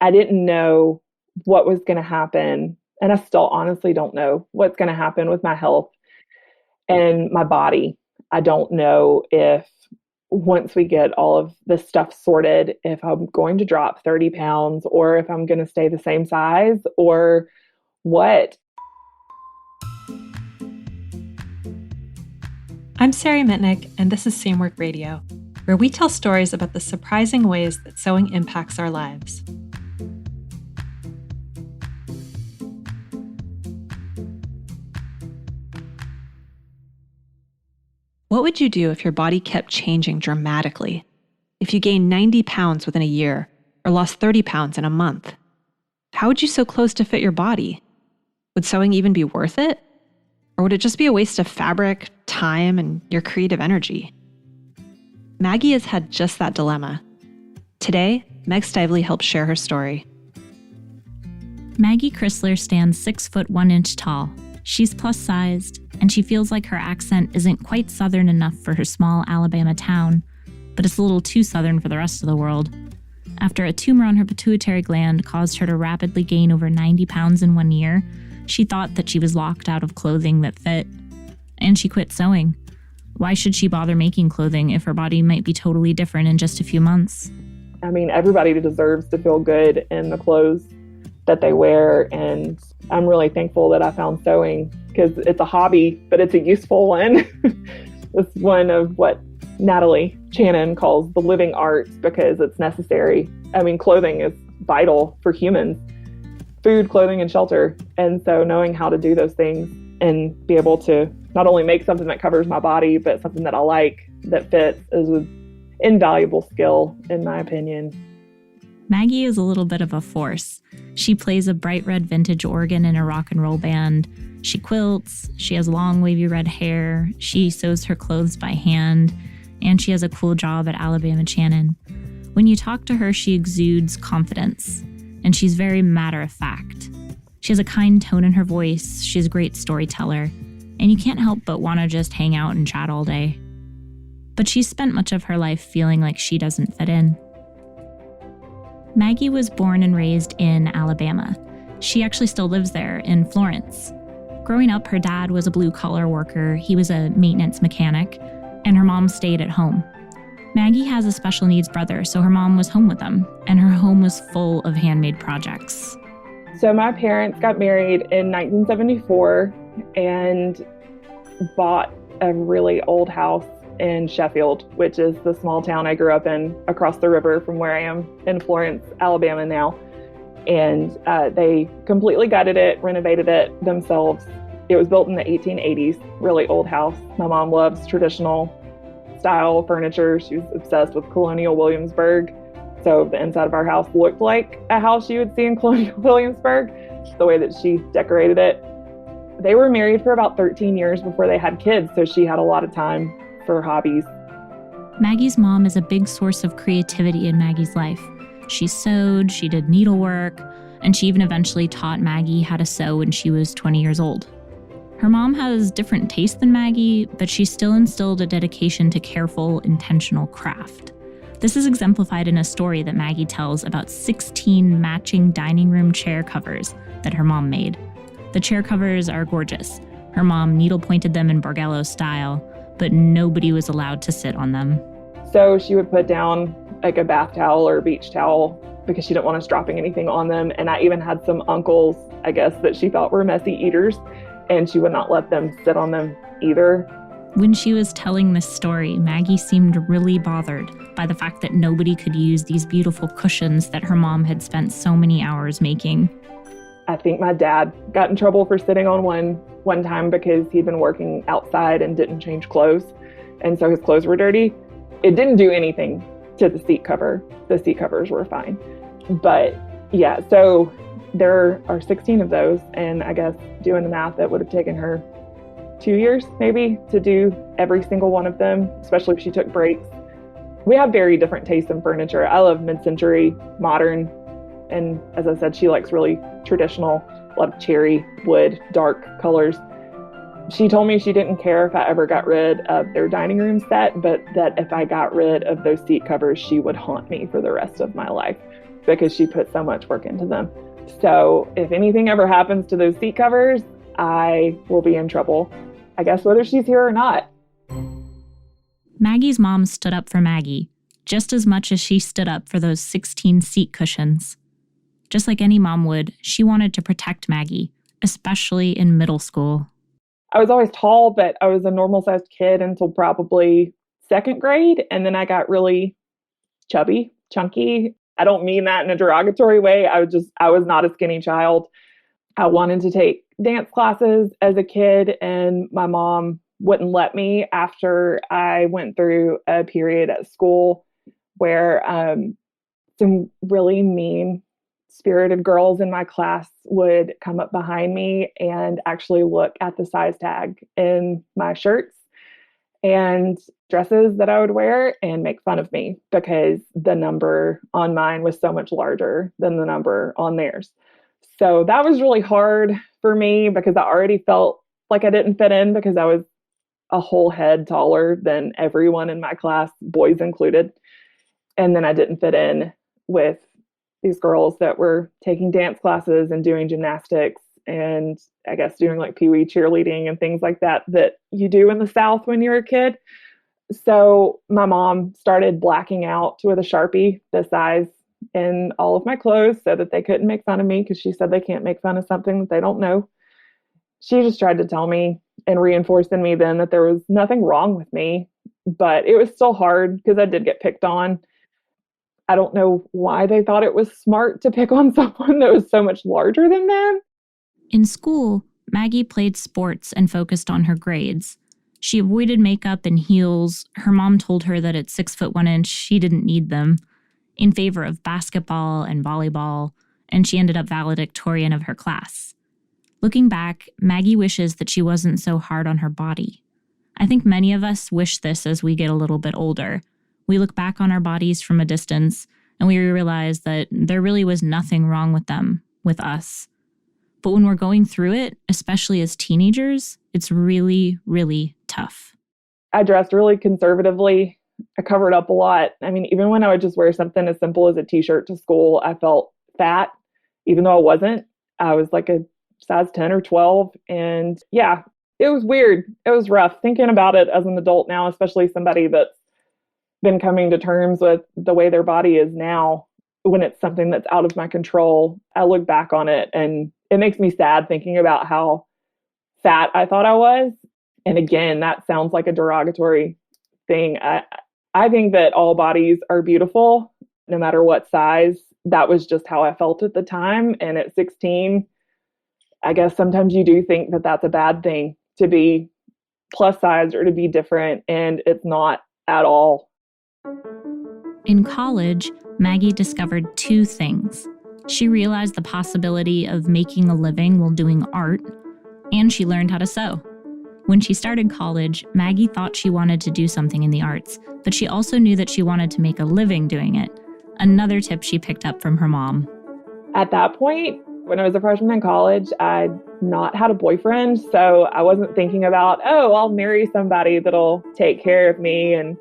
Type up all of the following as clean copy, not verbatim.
I didn't know what was going to happen. And I still honestly don't know what's going to happen with my health and my body. I don't know if once we get all of this stuff sorted, if I'm going to drop 30 pounds or if I'm going to stay the same size or what. I'm Sari Mitnick, and this is Same Work Radio, where we tell stories about the surprising ways that sewing impacts our lives. What would you do if your body kept changing dramatically? If you gained 90 pounds within a year or lost 30 pounds in a month? How would you sew clothes to fit your body? Would sewing even be worth it? Or would it just be a waste of fabric, time, and your creative energy? Maggie has had just that dilemma. Today, Meg Stively helps share her story. Maggie Crisler stands 6 foot 1 inch tall. She's plus-sized, and she feels like her accent isn't quite Southern enough for her small Alabama town, but it's a little too Southern for the rest of the world. After a tumor on her pituitary gland caused her to rapidly gain over 90 pounds in 1 year, she thought that she was locked out of clothing that fit. And she quit sewing. Why should she bother making clothing if her body might be totally different in just a few months? I mean, everybody deserves to feel good in the clothes that they wear, and I'm really thankful that I found sewing because it's a hobby, but it's a useful one. It's one of what Natalie Chanin calls the living arts because it's necessary. I mean, clothing is vital for humans. Food, clothing, and shelter. And so knowing how to do those things and be able to not only make something that covers my body, but something that I like, that fits, is an invaluable skill, in my opinion. Maggie is a little bit of a force. She plays a bright red vintage organ in a rock and roll band. She quilts, she has long wavy red hair, she sews her clothes by hand, and she has a cool job at Alabama Chanin. When you talk to her, she exudes confidence, and she's very matter-of-fact. She has a kind tone in her voice, she's a great storyteller, and you can't help but want to just hang out and chat all day. But she's spent much of her life feeling like she doesn't fit in. Maggie was born and raised in Alabama. She actually still lives there in Florence. Growing up, her dad was a blue-collar worker, he was a maintenance mechanic, and her mom stayed at home. Maggie has a special needs brother, so her mom was home with them, and her home was full of handmade projects. So my parents got married in 1974 and bought a really old house in Sheffield, which is the small town I grew up in across the river from where I am in Florence, Alabama now. And they completely gutted it, renovated it themselves. It was built in the 1880s, really old house. My mom loves traditional style furniture. She was obsessed with colonial Williamsburg. So the inside of our house looked like a house you would see in colonial Williamsburg, the way that she decorated it. They were married for about 13 years before they had kids, so she had a lot of time for hobbies. Maggie's mom is a big source of creativity in Maggie's life. She sewed, she did needlework, and she even eventually taught Maggie how to sew when she was 20 years old. Her mom has different tastes than Maggie, but she still instilled a dedication to careful, intentional craft. This is exemplified in a story that Maggie tells about 16 matching dining room chair covers that her mom made. The chair covers are gorgeous. Her mom needle-pointed them in Borgello style, but nobody was allowed to sit on them. So she would put down like a bath towel or a beach towel because she didn't want us dropping anything on them. And I even had some uncles, I guess, that she thought were messy eaters, and she would not let them sit on them either. When she was telling this story, Maggie seemed really bothered by the fact that nobody could use these beautiful cushions that her mom had spent so many hours making. I think my dad got in trouble for sitting on one time because he'd been working outside and didn't change clothes. And so his clothes were dirty. It didn't do anything to the seat cover. The seat covers were fine. But yeah, so there are 16 of those. And I guess doing the math, it would have taken her 2 years maybe to do every single one of them, especially if she took breaks. We have very different tastes in furniture. I love mid-century, modern. And as I said, she likes really traditional, a lot of cherry, wood, dark colors. She told me she didn't care if I ever got rid of their dining room set, but that if I got rid of those seat covers, she would haunt me for the rest of my life. because she put so much work into them. So if anything ever happens to those seat covers, I will be in trouble, I guess, whether she's here or not. Maggie's mom stood up for Maggie just as much as she stood up for those 16 seat cushions. Just like any mom would, she wanted to protect Maggie, especially in middle school. I was always tall, but I was a normal-sized kid until probably second grade, and then I got really chubby, chunky. I don't mean that in a derogatory way. I was not a skinny child. I wanted to take dance classes as a kid, and my mom wouldn't let me after I went through a period at school where some really mean-spirited girls in my class would come up behind me and actually look at the size tag in my shirts and dresses that I would wear and make fun of me because the number on mine was so much larger than the number on theirs. So that was really hard for me because I already felt like I didn't fit in because I was a whole head taller than everyone in my class, boys included. And then I didn't fit in with these girls that were taking dance classes and doing gymnastics and I guess doing like pee-wee cheerleading and things like that you do in the South when you're a kid. So my mom started blacking out with a Sharpie the size in all of my clothes so that they couldn't make fun of me because she said they can't make fun of something that they don't know. She just tried to tell me and reinforce in me then that there was nothing wrong with me, but it was still hard because I did get picked on. I don't know why they thought it was smart to pick on someone that was so much larger than them. In school, Maggie played sports and focused on her grades. She avoided makeup and heels. Her mom told her that at 6'1" she didn't need them, in favor of basketball and volleyball, and she ended up valedictorian of her class. Looking back, Maggie wishes that she wasn't so hard on her body. I think many of us wish this as we get a little bit older. We look back on our bodies from a distance, and we realize that there really was nothing wrong with them, with us. But when we're going through it, especially as teenagers, it's really, really tough. I dressed really conservatively. I covered up a lot. I mean, even when I would just wear something as simple as a t-shirt to school, I felt fat, even though I wasn't. I was like a size 10 or 12. And yeah, it was weird. It was rough thinking about it as an adult now, especially somebody that's been coming to terms with the way their body is now. When it's something that's out of my control, I look back on it and it makes me sad thinking about how fat I thought I was. And again, that sounds like a derogatory thing. I think that all bodies are beautiful, no matter what size. That was just how I felt at the time. And at 16, I guess sometimes you do think that that's a bad thing to be plus size or to be different. And it's not at all. In college, Maggie discovered two things. She realized the possibility of making a living while doing art, and she learned how to sew. When she started college, Maggie thought she wanted to do something in the arts, but she also knew that she wanted to make a living doing it. Another tip she picked up from her mom. At that point, when I was a freshman in college, I'd not had a boyfriend, so I wasn't thinking about, I'll marry somebody that'll take care of me. And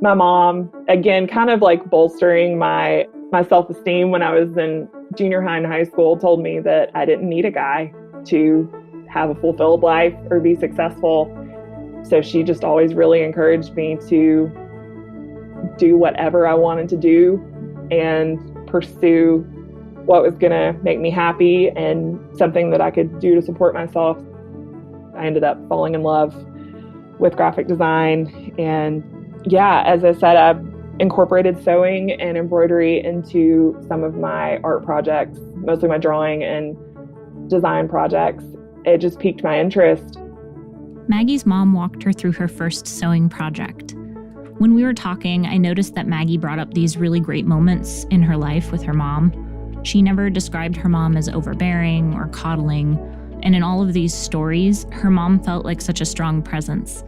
my mom, again, kind of like bolstering my self-esteem when I was in junior high and high school, told me that I didn't need a guy to have a fulfilled life or be successful. So she just always really encouraged me to do whatever I wanted to do and pursue what was going to make me happy and something that I could do to support myself. I ended up falling in love with graphic design. And yeah, as I said, I've incorporated sewing and embroidery into some of my art projects, mostly my drawing and design projects. It just piqued my interest. Maggie's mom walked her through her first sewing project. When we were talking, I noticed that Maggie brought up these really great moments in her life with her mom. She never described her mom as overbearing or coddling, and in all of these stories, her mom felt like such a strong presence.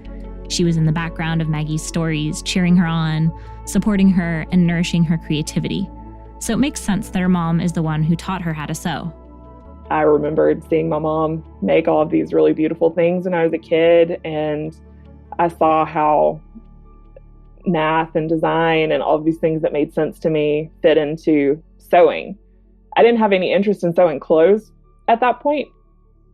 She was in the background of Maggie's stories, cheering her on, supporting her, and nourishing her creativity. So it makes sense that her mom is the one who taught her how to sew. I remembered seeing my mom make all of these really beautiful things when I was a kid, and I saw how math and design and all of these things that made sense to me fit into sewing. I didn't have any interest in sewing clothes at that point.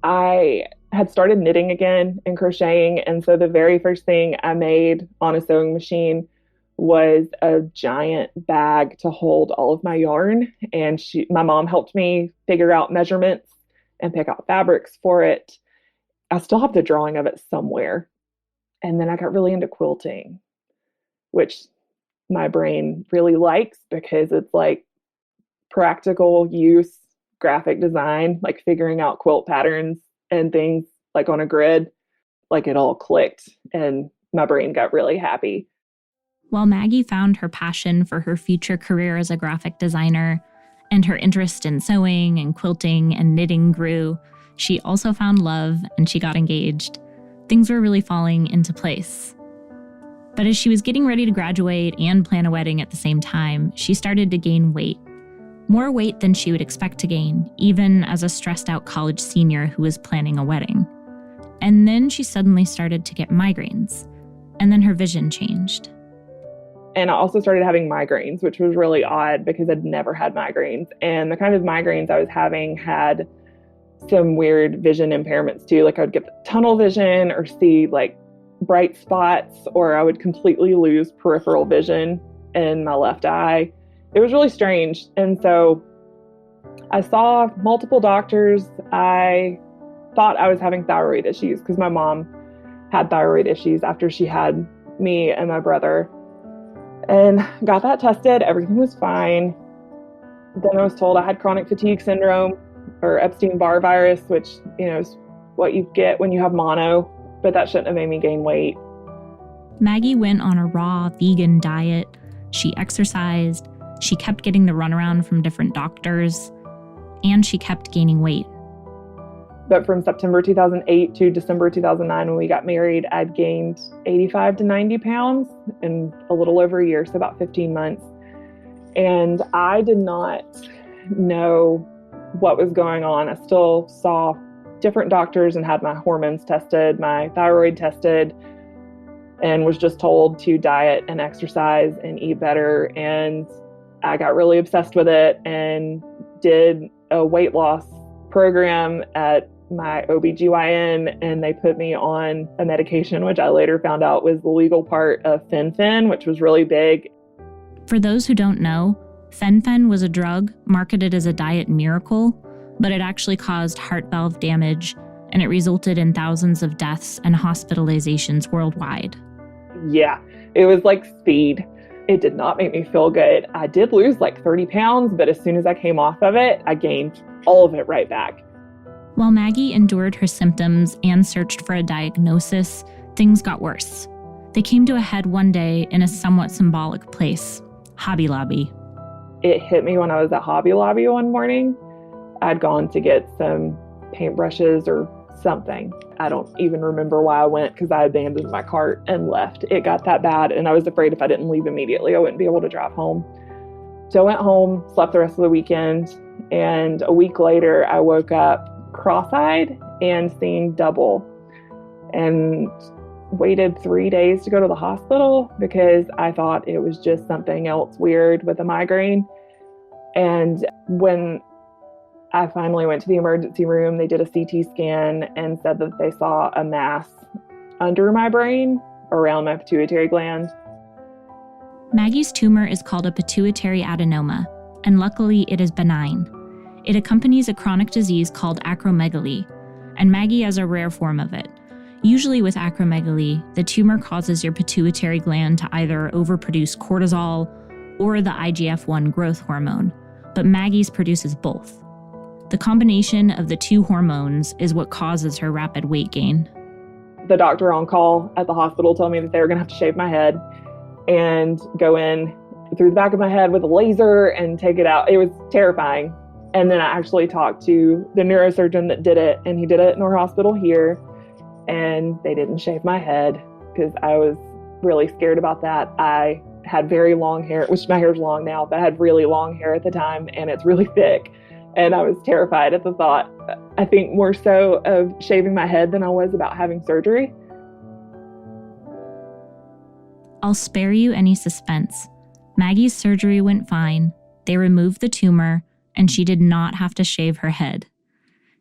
I had started knitting again and crocheting. And so the very first thing I made on a sewing machine was a giant bag to hold all of my yarn. And my mom helped me figure out measurements and pick out fabrics for it. I still have the drawing of it somewhere. And then I got really into quilting, which my brain really likes because it's like practical use, graphic design, like figuring out quilt patterns and things like on a grid. Like it all clicked and my brain got really happy. While Maggie found her passion for her future career as a graphic designer and her interest in sewing and quilting and knitting grew, she also found love and she got engaged. Things were really falling into place. But as she was getting ready to graduate and plan a wedding at the same time, she started to gain weight. More weight than she would expect to gain, even as a stressed out college senior who was planning a wedding. And then she suddenly started to get migraines. And then her vision changed. And I also started having migraines, which was really odd because I'd never had migraines. And the kind of migraines I was having had some weird vision impairments too. Like I would get tunnel vision or see like bright spots, or I would completely lose peripheral vision in my left eye. It was really strange. And so I saw multiple doctors. I thought I was having thyroid issues because my mom had thyroid issues after she had me and my brother. And got that tested. Everything was fine. Then I was told I had chronic fatigue syndrome or Epstein-Barr virus, which, is what you get when you have mono, but that shouldn't have made me gain weight. Maggie went on a raw vegan diet. She exercised. She kept getting the runaround from different doctors, and she kept gaining weight. But from September 2008 to December 2009, when we got married, I'd gained 85 to 90 pounds in a little over a year, so about 15 months. And I did not know what was going on. I still saw different doctors and had my hormones tested, my thyroid tested, and was just told to diet and exercise and eat better. And I got really obsessed with it and did a weight loss program at my OBGYN, and they put me on a medication, which I later found out was the legal part of fen-phen, which was really big. For those who don't know, fen-phen was a drug marketed as a diet miracle, but it actually caused heart valve damage, and it resulted in thousands of deaths and hospitalizations worldwide. Yeah, it was like speed. It did not make me feel good. I did lose like 30 pounds, but as soon as I came off of it, I gained all of it right back. While Maggie endured her symptoms and searched for a diagnosis, things got worse. They came to a head one day in a somewhat symbolic place, Hobby Lobby. It hit me when I was at Hobby Lobby one morning. I'd gone to get some paintbrushes or something. I don't even remember why I went because I abandoned my cart and left. It got that bad, and I was afraid if I didn't leave immediately, I wouldn't be able to drive home. So I went home, slept the rest of the weekend, and a week later, I woke up cross-eyed and seeing double, and waited 3 days to go to the hospital because I thought it was just something else weird with a migraine. And when I finally went to the emergency room, they did a CT scan and said that they saw a mass under my brain around my pituitary gland. Maggie's tumor is called a pituitary adenoma, and luckily it is benign. It accompanies a chronic disease called acromegaly, and Maggie has a rare form of it. Usually with acromegaly, the tumor causes your pituitary gland to either overproduce cortisol or the IGF-1 growth hormone, but Maggie's produces both. The combination of the two hormones is what causes her rapid weight gain. The doctor on call at the hospital told me that they were going to have to shave my head and go in through the back of my head with a laser and take it out. It was terrifying. And then I actually talked to the neurosurgeon that did it, and he did it in our hospital here, and they didn't shave my head because I was really scared about that. I had very long hair, which my hair's long now, but I had really long hair at the time, and it's really thick. And I was terrified at the thought, I think more so of shaving my head than I was about having surgery. I'll spare you any suspense. Maggie's surgery went fine. They removed the tumor, and she did not have to shave her head.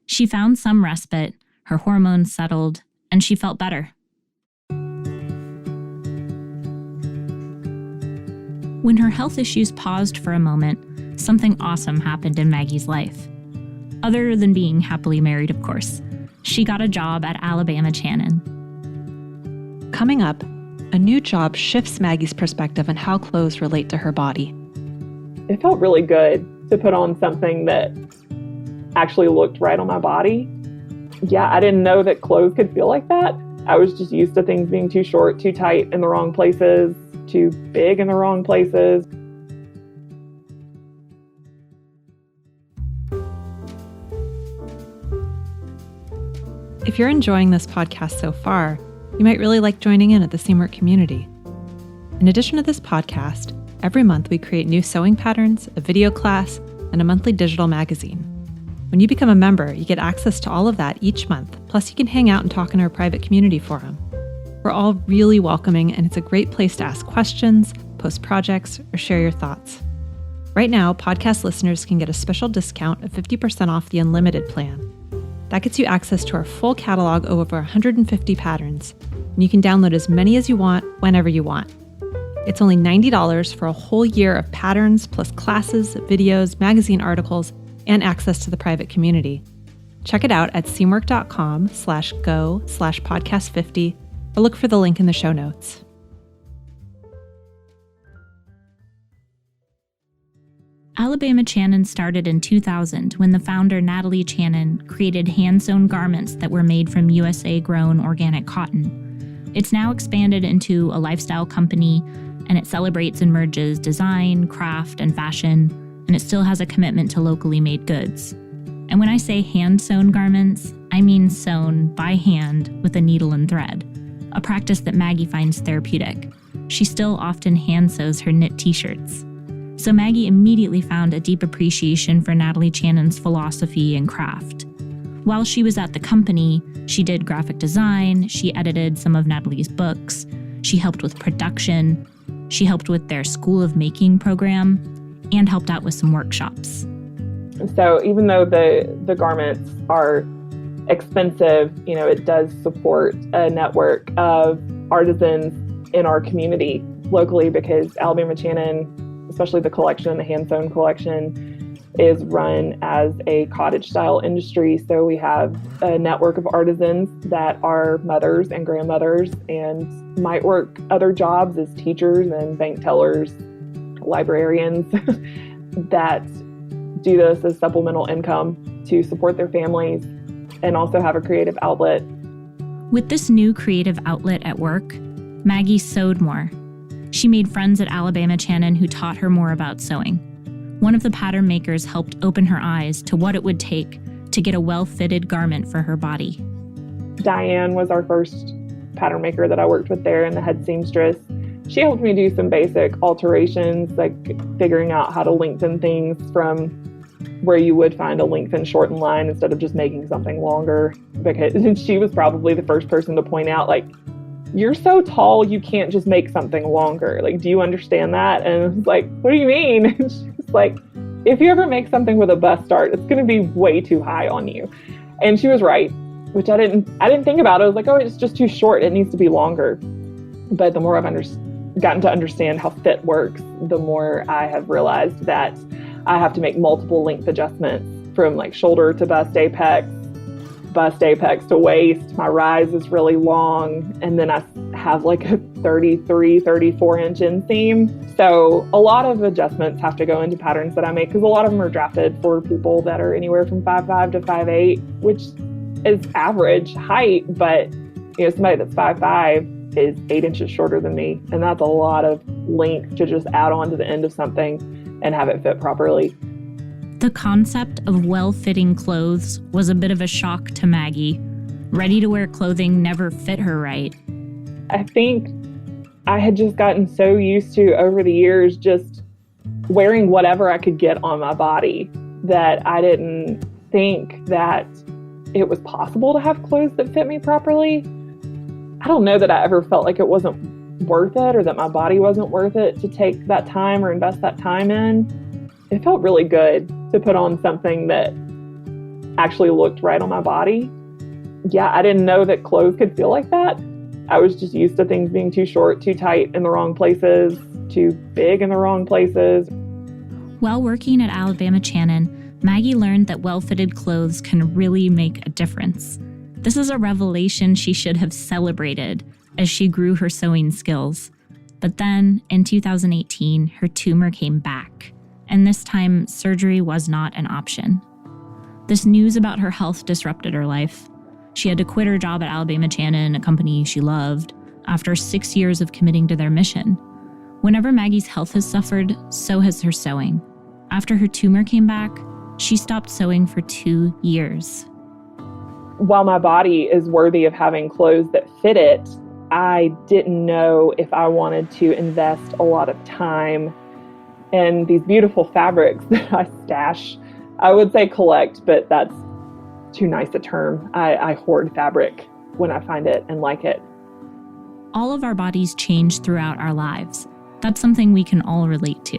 She found some respite, her hormones settled, and she felt better. When her health issues paused for a moment, something awesome happened in Maggie's life. Other than being happily married, of course. She got a job at Alabama Chanin. Coming up, a new job shifts Maggie's perspective on how clothes relate to her body. It felt really good to put on something that actually looked right on my body. Yeah, I didn't know that clothes could feel like that. I was just used to things being too short, too tight in the wrong places, too big in the wrong places. If you're enjoying this podcast so far, you might really like joining in at the Seamwork community. In addition to this podcast, every month we create new sewing patterns, a video class, and a monthly digital magazine. When you become a member, you get access to all of that each month, plus you can hang out and talk in our private community forum. We're all really welcoming, and it's a great place to ask questions, post projects, or share your thoughts. Right now, podcast listeners can get a special discount of 50% off the unlimited plan. That gets you access to our full catalog of over 150 patterns, and you can download as many as you want, whenever you want. It's only $90 for a whole year of patterns, plus classes, videos, magazine articles, and access to the private community. Check it out at seamwork.com/go/podcast50, or look for the link in the show notes. Alabama Chanin started in 2000 when the founder Natalie Chanin created hand-sewn garments that were made from USA-grown organic cotton. It's now expanded into a lifestyle company, and it celebrates and merges design, craft, and fashion, and it still has a commitment to locally made goods. And when I say hand-sewn garments, I mean sewn by hand with a needle and thread, a practice that Maggie finds therapeutic. She still often hand-sews her knit t-shirts. So Maggie immediately found a deep appreciation for Natalie Chanin's philosophy and craft. While she was at the company, she did graphic design, she edited some of Natalie's books, she helped with production, she helped with their School of Making program, and helped out with some workshops. So even though the garments are expensive, it does support a network of artisans in our community locally, because Alabama Chanin, especially the collection, the hand-sewn collection, is run as a cottage-style industry. So we have a network of artisans that are mothers and grandmothers and might work other jobs as teachers and bank tellers, librarians, that do this as supplemental income to support their families and also have a creative outlet. With this new creative outlet at work, Maggie sewed more. She made friends at Alabama Chanin who taught her more about sewing. One of the pattern makers helped open her eyes to what it would take to get a well-fitted garment for her body. Diane was our first pattern maker that I worked with there, and the head seamstress. She helped me do some basic alterations, like figuring out how to lengthen things from where you would find a lengthen shorten line instead of just making something longer. Because she was probably the first person to point out, like, you're so tall, you can't just make something longer. Like, do you understand that? And I was like, what do you mean? And she was like, if you ever make something with a bust start, it's going to be way too high on you. And she was right, which I didn't think about it. I was like, oh, it's just too short. It needs to be longer. But the more I've gotten to understand how fit works, the more I have realized that I have to make multiple length adjustments from like shoulder to bust apex to waist. My rise is really long, and then I have like a 34 inch inseam. So a lot of adjustments have to go into patterns that I make, because a lot of them are drafted for people that are anywhere from 5'5" to 5'8", which is average height, but somebody that's 5'5" is 8 inches shorter than me, and that's a lot of length to just add on to the end of something and have it fit properly. The concept of well-fitting clothes was a bit of a shock to Maggie. Ready-to-wear clothing never fit her right. I think I had just gotten so used to, over the years, just wearing whatever I could get on my body, that I didn't think that it was possible to have clothes that fit me properly. I don't know that I ever felt like it wasn't worth it, or that my body wasn't worth it to take that time or invest that time in. it felt really good to put on something that actually looked right on my body. Yeah, I didn't know that clothes could feel like that. I was just used to things being too short, too tight in the wrong places, too big in the wrong places. While working at Alabama Chanin, Maggie learned that well-fitted clothes can really make a difference. This is a revelation she should have celebrated as she grew her sewing skills. But then, in 2018, her tumor came back, and this time, surgery was not an option. This news about her health disrupted her life. She had to quit her job at Alabama Chanin, a company she loved, after 6 years of committing to their mission. Whenever Maggie's health has suffered, so has her sewing. After her tumor came back, she stopped sewing for 2 years. While my body is worthy of having clothes that fit it, I didn't know if I wanted to invest a lot of time in these beautiful fabrics that I stash. I would say collect, but that's too nice a term. I hoard fabric when I find it and like it. All of our bodies change throughout our lives. That's something we can all relate to.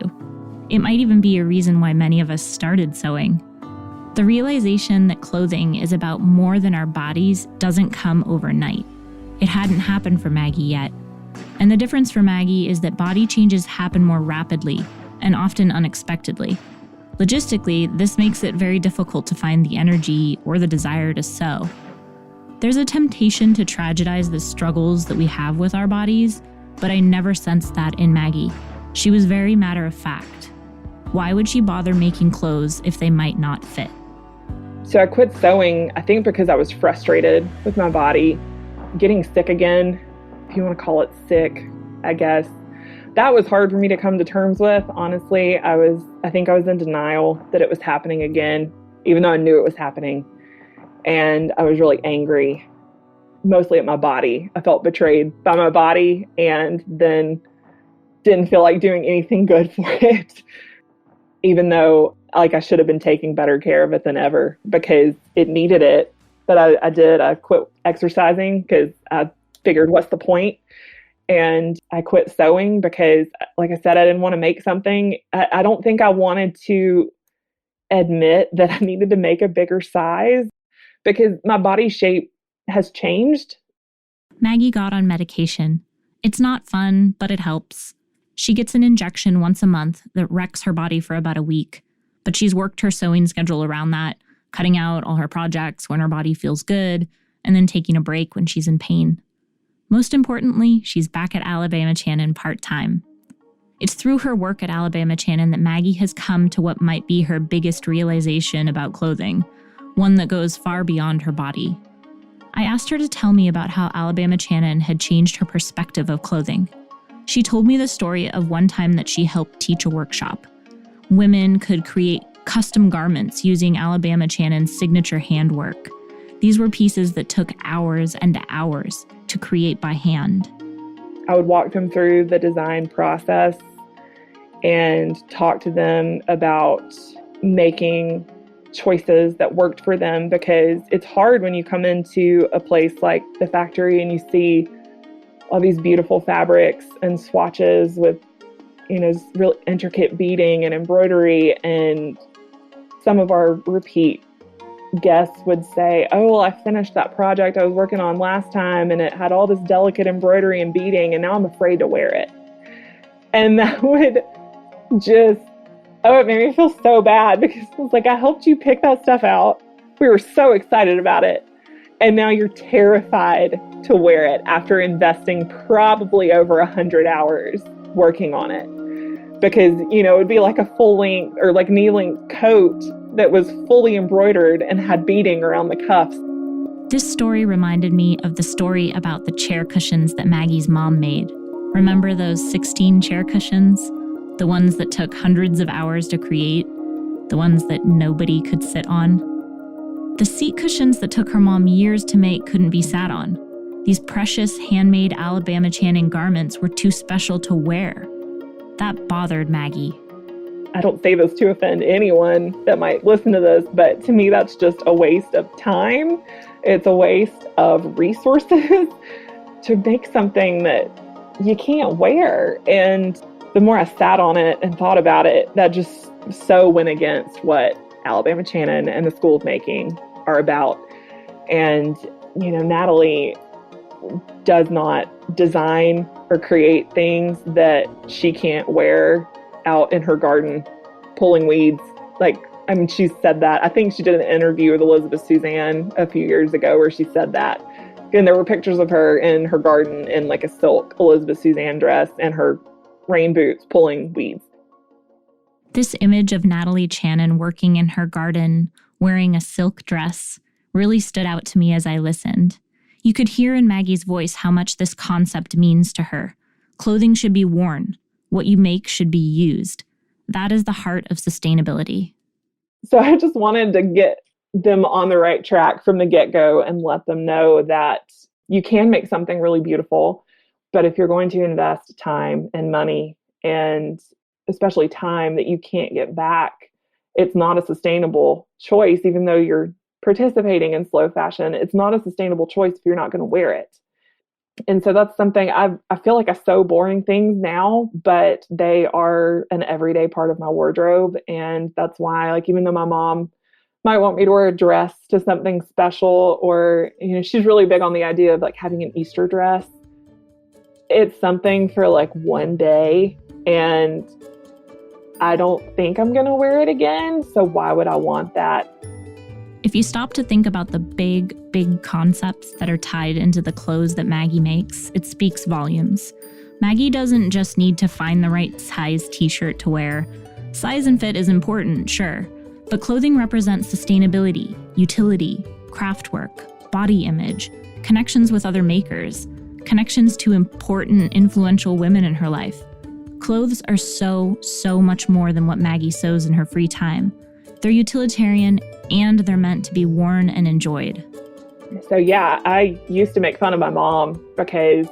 It might even be a reason why many of us started sewing. The realization that clothing is about more than our bodies doesn't come overnight. It hadn't happened for Maggie yet. And the difference for Maggie is that body changes happen more rapidly and often unexpectedly. Logistically, this makes it very difficult to find the energy or the desire to sew. There's a temptation to tragedize the struggles that we have with our bodies, but I never sensed that in Maggie. She was very matter of fact. Why would she bother making clothes if they might not fit? So I quit sewing, I think because I was frustrated with my body, getting sick again, if you want to call it sick, I guess. That was hard for me to come to terms with, honestly. I think I was in denial that it was happening again, even though I knew it was happening. And I was really angry, mostly at my body. I felt betrayed by my body and then didn't feel like doing anything good for it, even though I should have been taking better care of it than ever because it needed it. But I quit exercising because I figured, what's the point? And I quit sewing because, like I said, I didn't want to make something. I don't think I wanted to admit that I needed to make a bigger size because my body shape has changed. Maggie got on medication. It's not fun, but it helps. She gets an injection once a month that wrecks her body for about a week. But she's worked her sewing schedule around that, cutting out all her projects when her body feels good, and then taking a break when she's in pain. Most importantly, she's back at Alabama Chanin part-time. It's through her work at Alabama Chanin that Maggie has come to what might be her biggest realization about clothing, one that goes far beyond her body. I asked her to tell me about how Alabama Chanin had changed her perspective of clothing. She told me the story of one time that she helped teach a workshop. Women could create custom garments using Alabama Chanin's signature handwork. These were pieces that took hours and hours to create by hand. I would walk them through the design process and talk to them about making choices that worked for them, because it's hard when you come into a place like the factory and you see all these beautiful fabrics and swatches with, real intricate beading and embroidery, and some of our repeat guests would say, oh, well, I finished that project I was working on last time and it had all this delicate embroidery and beading and now I'm afraid to wear it. And that would just, it made me feel so bad because it was like, I helped you pick that stuff out. We were so excited about it. And now you're terrified to wear it after investing probably over 100 hours working on it. Because, it would be like a full length or like knee length coat that was fully embroidered and had beading around the cuffs. This story reminded me of the story about the chair cushions that Maggie's mom made. Remember those 16 chair cushions? The ones that took hundreds of hours to create? The ones that nobody could sit on? The seat cushions that took her mom years to make couldn't be sat on. These precious handmade Alabama Chanin garments were too special to wear. That bothered Maggie. I don't say this to offend anyone that might listen to this, but to me, that's just a waste of time. It's a waste of resources to make something that you can't wear. And the more I sat on it and thought about it, that just so went against what Alabama Chanin and the School of Making are about. And, Natalie does not design or create things that she can't wear out in her garden pulling weeds. She said that. I think she did an interview with Elizabeth Suzanne a few years ago where she said that. And there were pictures of her in her garden in like a silk Elizabeth Suzanne dress and her rain boots pulling weeds. This image of Natalie Chanin working in her garden, wearing a silk dress, really stood out to me as I listened. You could hear in Maggie's voice how much this concept means to her. Clothing should be worn. What you make should be used. That is the heart of sustainability. So I just wanted to get them on the right track from the get-go and let them know that you can make something really beautiful, but if you're going to invest time and money, and especially time that you can't get back, it's not a sustainable choice. Even though you're participating in slow fashion, it's not a sustainable choice if you're not going to wear it. And so that's something I feel like I sew boring things now, but they are an everyday part of my wardrobe. And that's why, even though my mom might want me to wear a dress to something special, or, she's really big on the idea of having an Easter dress. It's something for one day, and I don't think I'm going to wear it again. So why would I want that? If you stop to think about the big concepts that are tied into the clothes that Maggie makes, it speaks volumes. Maggie doesn't just need to find the right size t-shirt to wear. Size and fit is important, sure, but clothing represents sustainability, utility, craft work, body image, connections with other makers, connections to important, influential women in her life. Clothes are so much more than what Maggie sews in her free time. They're utilitarian, and they're meant to be worn and enjoyed. So yeah, I used to make fun of my mom because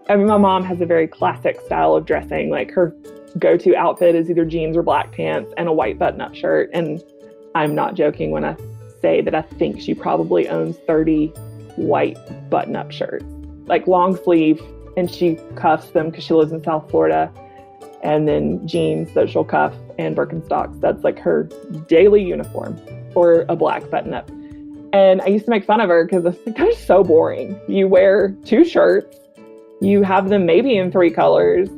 my mom has a very classic style of dressing. Her go-to outfit is either jeans or black pants and a white button-up shirt. And I'm not joking when I say that I think she probably owns 30 white button-up shirts, long sleeve, and she cuffs them because she lives in South Florida. And then jeans that she'll cuff and Birkenstocks. That's her daily uniform, or a black button-up. And I used to make fun of her because that's so boring. You wear 2 shirts, you have them maybe in 3 colors.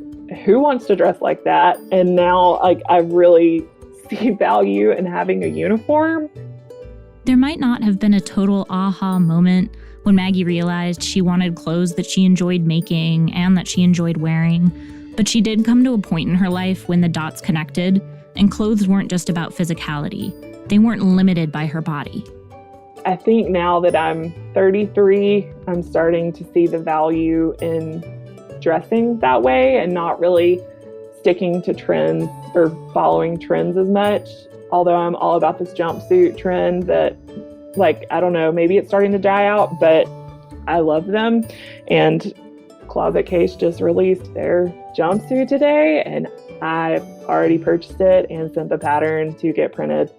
Who wants to dress like that? And now I really see value in having a uniform. There might not have been a total aha moment when Maggie realized she wanted clothes that she enjoyed making and that she enjoyed wearing. But she did come to a point in her life when the dots connected, and clothes weren't just about physicality. They weren't limited by her body. I think now that I'm 33, I'm starting to see the value in dressing that way and not really sticking to trends or following trends as much. Although I'm all about this jumpsuit trend that, I don't know, maybe it's starting to die out, but I love them. And Closet Case just released their jumpsuit today, and I've already purchased it and sent the pattern to get printed.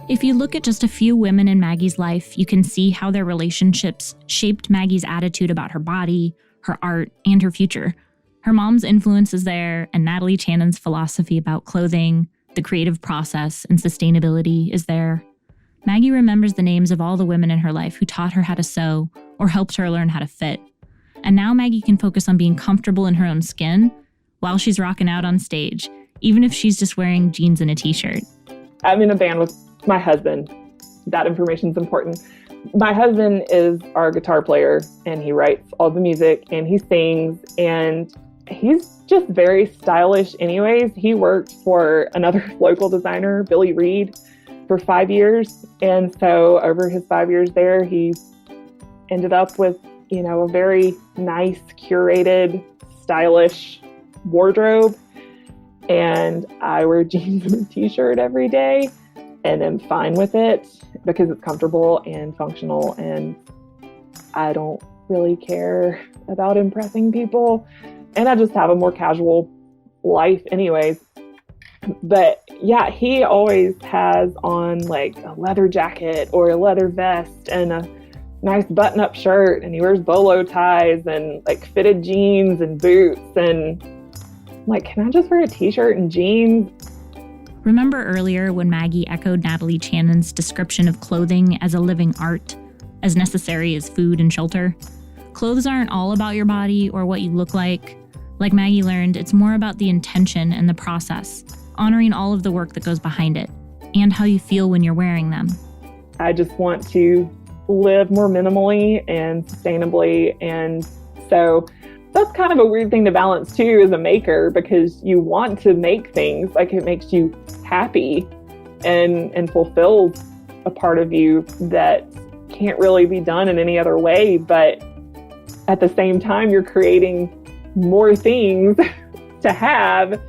If you look at just a few women in Maggie's life, you can see how their relationships shaped Maggie's attitude about her body, her art, and her future. Her mom's influence is there, and Natalie Chanin's philosophy about clothing, the creative process, and sustainability is there. Maggie remembers the names of all the women in her life who taught her how to sew or helped her learn how to fit. And now Maggie can focus on being comfortable in her own skin while she's rocking out on stage, even if she's just wearing jeans and a t-shirt. I'm in a band with my husband. That information's important. My husband is our guitar player, and he writes all the music, and he sings, and he's just very stylish anyways. He worked for another local designer, Billy Reed, for 5 years. And so over his 5 years there, he ended up with a very nice, curated, stylish wardrobe. And I wear jeans and a t-shirt every day and am fine with it because it's comfortable and functional. And I don't really care about impressing people. And I just have a more casual life anyways. But yeah, he always has on a leather jacket or a leather vest and a nice button-up shirt, and he wears bolo ties and fitted jeans and boots, and like, can I just wear a t-shirt and jeans? Remember earlier when Maggie echoed Natalie Chanin's description of clothing as a living art, as necessary as food and shelter? Clothes aren't all about your body or what you look like. Like Maggie learned, it's more about the intention and the process, honoring all of the work that goes behind it, and how you feel when you're wearing them. I just want to live more minimally and sustainably. And so that's kind of a weird thing to balance too as a maker, because you want to make things like it makes you happy and fulfills a part of you that can't really be done in any other way. But at the same time, you're creating more things to have.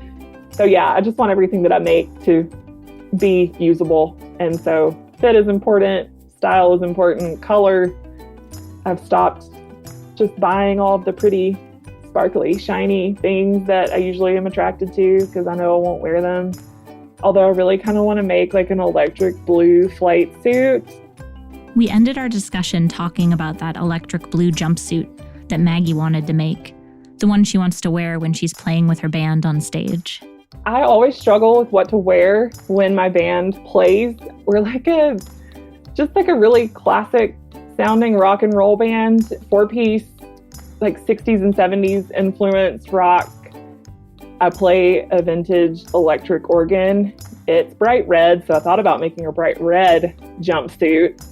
So yeah, I just want everything that I make to be usable. And so fit is important, style is important, color. I've stopped just buying all of the pretty, sparkly, shiny things that I usually am attracted to because I know I won't wear them. Although I really kind of want to make like an electric blue flight suit. We ended our discussion talking about that electric blue jumpsuit that Maggie wanted to make, the one she wants to wear when she's playing with her band on stage. I always struggle with what to wear when my band plays. We're like just like a really classic sounding rock and roll band, 4-piece, like 60s and 70s influenced rock. I play a vintage electric organ. It's bright red, so I thought about making a bright red jumpsuit,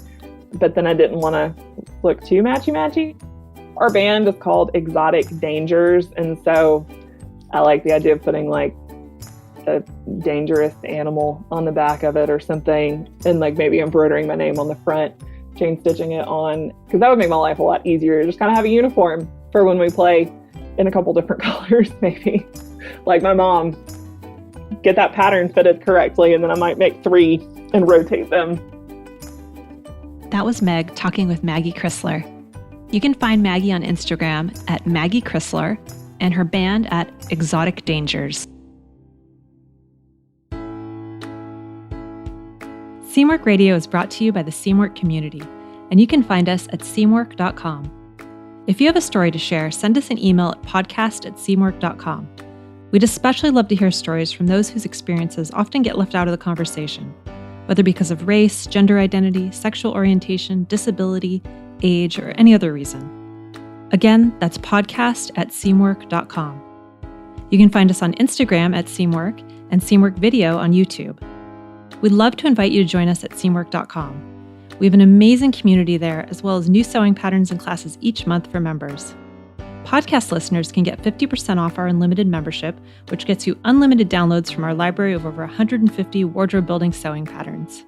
but then I didn't want to look too matchy-matchy. Our band is called Exotic Dangers, and so I like the idea of putting like a dangerous animal on the back of it or something, and like maybe embroidering my name on the front, chain stitching it on, because that would make my life a lot easier. Just kind of have a uniform for when we play in a couple different colors, maybe. Like my mom, get that pattern fitted correctly, and then I might make 3 and rotate them. That was Meg talking with Maggie Crisler. You can find Maggie on Instagram at Maggie Crisler and her band at Exotic Dangers. Seamwork Radio is brought to you by the Seamwork community, and you can find us at seamwork.com. If you have a story to share, send us an email at podcast@seamwork.com. We'd especially love to hear stories from those whose experiences often get left out of the conversation, whether because of race, gender identity, sexual orientation, disability, age, or any other reason. Again, that's podcast@seamwork.com. You can find us on Instagram at Seamwork and Seamwork Video on YouTube. We'd love to invite you to join us at seamwork.com. We have an amazing community there, as well as new sewing patterns and classes each month for members. Podcast listeners can get 50% off our unlimited membership, which gets you unlimited downloads from our library of over 150 wardrobe-building sewing patterns.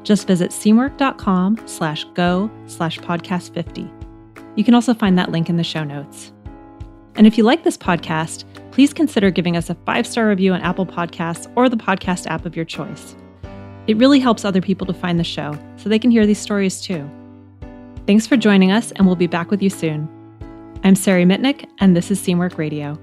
Just visit seamwork.com/go/podcast50. You can also find that link in the show notes. And if you like this podcast, please consider giving us a 5-star review on Apple Podcasts or the podcast app of your choice. It really helps other people to find the show so they can hear these stories too. Thanks for joining us, and we'll be back with you soon. I'm Sari Mitnick, and this is Seamwork Radio.